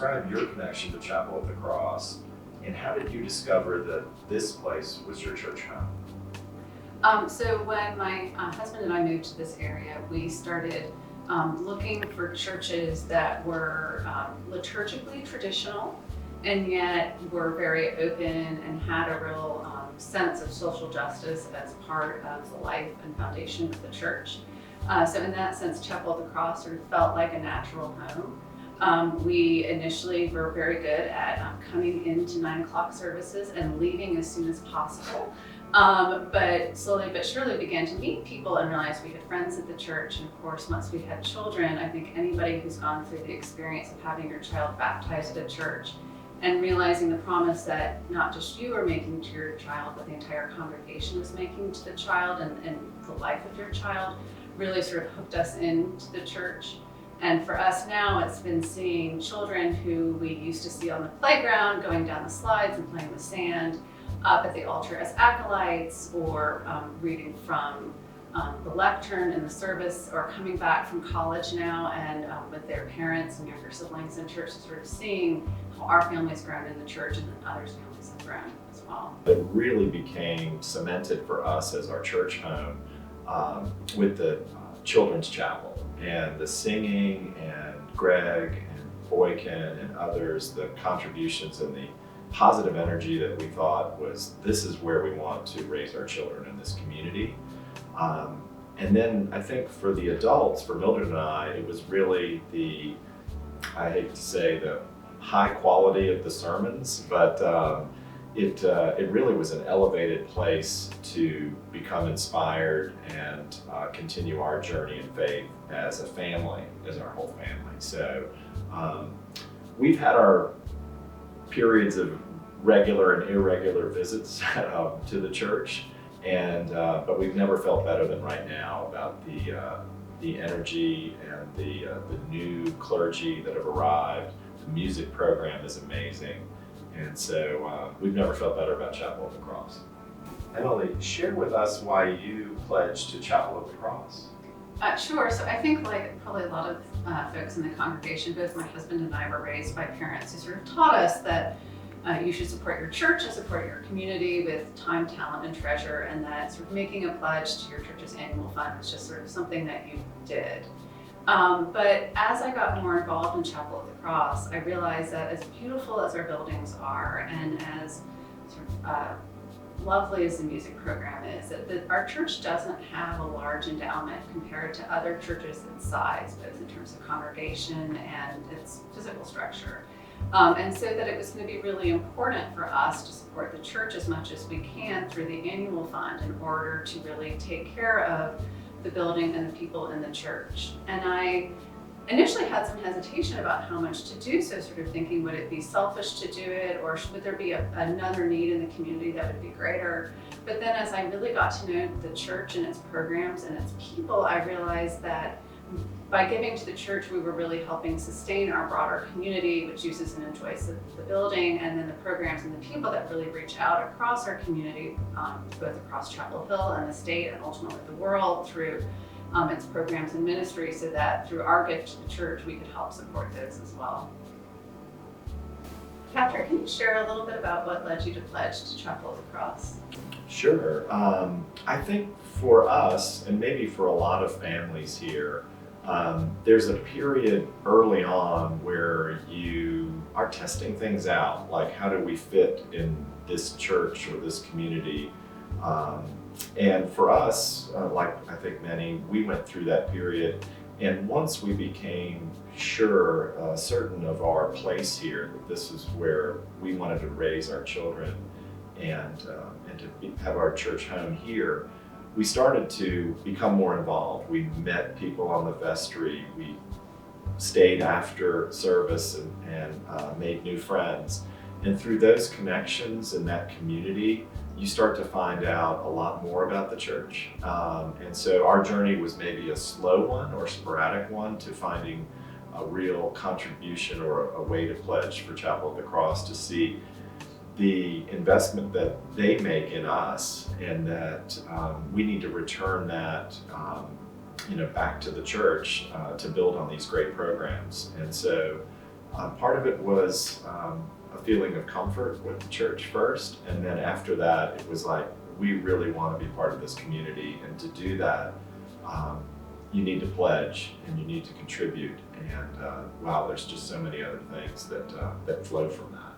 describe your connection to Chapel of the Cross, and how did you discover that this place was your church home? So when my husband and I moved to this area, we started looking for churches that were liturgically traditional and yet were very open and had a real sense of social justice as part of the life and foundation of the church. So in that sense, Chapel of the Cross sort of felt like a natural home. We initially were very good at coming into 9 o'clock services and leaving as soon as possible. But slowly but surely began to meet people and realized we had friends at the church. And of course, once we had children, I think anybody who's gone through the experience of having your child baptized at a church and realizing the promise that not just you are making to your child, but the entire congregation is making to the child and the life of your child really sort of hooked us into the church. And for us now, it's been seeing children who we used to see on the playground, going down the slides and playing with sand, up at the altar as acolytes, or reading from the lectern in the service, or coming back from college now and with their parents and younger siblings in church, sort of seeing how our family's grown in the church and then others' families have grown as well. It really became cemented for us as our church home with the children's chapel and the singing, and Greg and Boykin and others, the contributions and the positive energy that we thought was, this is where we want to raise our children in this community. And then I think for the adults, for Mildred and I, it was really I hate to say the high quality of the sermons, but it really was an elevated place to become inspired and continue our journey in faith as a family, as our whole family. So we've had our periods of regular and irregular visits to the church, but we've never felt better than right now about the energy and the new clergy that have arrived. The music program is amazing, and so we've never felt better about Chapel of the Cross. Emily, share with us why you pledged to Chapel of the Cross. Sure. So I think, like probably a lot of folks in the congregation, both my husband and I were raised by parents who sort of taught us that you should support your church and support your community with time, talent, and treasure, and that sort of making a pledge to your church's annual fund was just sort of something that you did. But as I got more involved in Chapel of the Cross, I realized that as beautiful as our buildings are and as sort of lovely as the music program is, that our church doesn't have a large endowment compared to other churches its size, both in terms of congregation and its physical structure. And so that it was going to be really important for us to support the church as much as we can through the annual fund in order to really take care of the building and the people in the church. And I initially had some hesitation about how much to do, so sort of thinking, would it be selfish to do it, or would there be another need in the community that would be greater? But then as I really got to know the church and its programs and its people, I realized that by giving to the church, we were really helping sustain our broader community, which uses and enjoys the building, and then the programs and the people that really reach out across our community, both across Chapel Hill and the state and ultimately the world through its programs and ministry, so that through our gift to the church, we could help support those as well. Patrick, can you share a little bit about what led you to pledge to Chapel of the Cross? Sure. I think for us, and maybe for a lot of families here, there's a period early on where you are testing things out, like how do we fit in this church or this community? And for us, like I think many, we went through that period. And once we became certain of our place here, that this is where we wanted to raise our children and to have our church home here, we started to become more involved. We met people on the vestry. We stayed after service and made new friends. And through those connections in that community, you start to find out a lot more about the church. And so our journey was maybe a slow one or sporadic one to finding a real contribution or a way to pledge for Chapel of the Cross, to see the investment that they make in us, and that we need to return that back to the church to build on these great programs. And so Part of it was a feeling of comfort with the church first, and then after that, it was like, we really want to be part of this community, and to do that, you need to pledge and you need to contribute. And wow, there's just so many other things that flow from that.